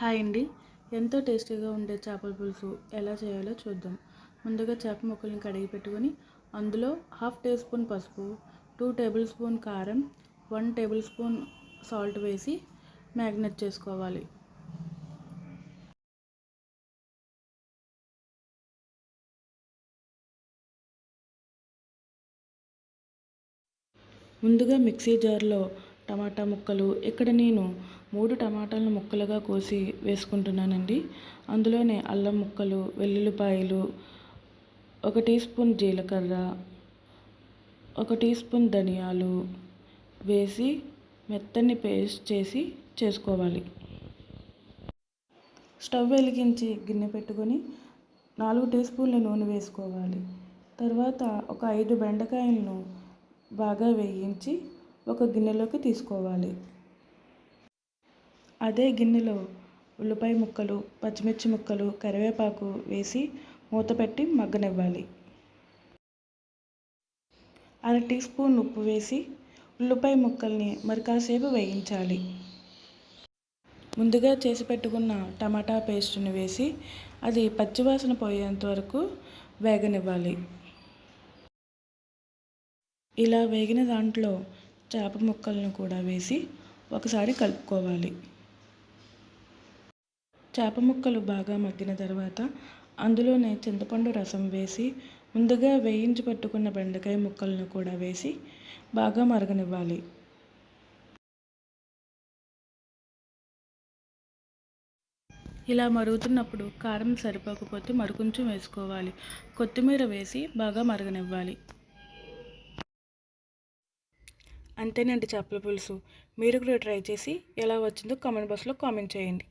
Hi అండి. ఎంతో టేస్టీగా ఉండే చేపల పులుసు ఎలా చేయాలో చూద్దాం. ముందుగా చేప ముక్కల్ని కడిగి పెట్టుకొని అందులో 1/2 టీ స్పూన్ పసుపు, 2 టేబుల్ స్పూన్ కారం, 1 టేబుల్ స్పూన్ సాల్ట్ వేసి మ్యాగ్నేట్ చేసుకోవాలి. ముందుగా మిక్సీ జార్లో టమాటా ముక్కలు, ఇక్కడ నేను 3 టమాటాలను ముక్కలుగా కోసి వేసుకుంటున్నానండి. అందులోనే అల్లం ముక్కలు, వెల్లుల్లిపాయలు, 1 టీ స్పూన్ జీలకర్ర, 1 టీ స్పూన్ ధనియాలు వేసి మెత్తని పేస్ట్ చేసి చేసుకోవాలి. స్టవ్ వెలిగించి గిన్నె పెట్టుకొని 4 టీ స్పూన్ల నూనె వేసుకోవాలి. తర్వాత ఒక 5 బెండకాయలను బాగా వేయించి ఒక గిన్నెలోకి తీసుకోవాలి. అదే గిన్నెలో ఉల్లిపాయ ముక్కలు, పచ్చిమిర్చి ముక్కలు, కరివేపాకు వేసి మూత పెట్టి మగ్గనివ్వాలి. 1/2 టీ స్పూన్ ఉప్పు వేసి ఉల్లిపాయ ముక్కల్ని మరి కాసేపు వేయించాలి. ముందుగా చేసి పెట్టుకున్న టమాటా పేస్ట్ని వేసి అది పచ్చివాసన పోయేంత వరకు వేగనివ్వాలి. ఇలా వేగిన దాంట్లో చేప ముక్కలను కూడా వేసి ఒకసారి కలుపుకోవాలి. చేప ముక్కలు బాగా మగ్గిన తర్వాత అందులోనే చింతపండు రసం వేసి ముందుగా వేయించి పెట్టుకున్న బెండకాయ ముక్కలను కూడా వేసి బాగా మరగనివ్వాలి. ఇలా మరుగుతున్నప్పుడు కారం సరిపోకపోతే మరికొంచెం వేసుకోవాలి. కొత్తిమీర వేసి బాగా మరగనివ్వాలి. అంతేనండి చేపల పులుసు. మీరు కూడా ట్రై చేసి ఎలా వచ్చిందో కామెంట్ బాక్స్లో కామెంట్ చేయండి.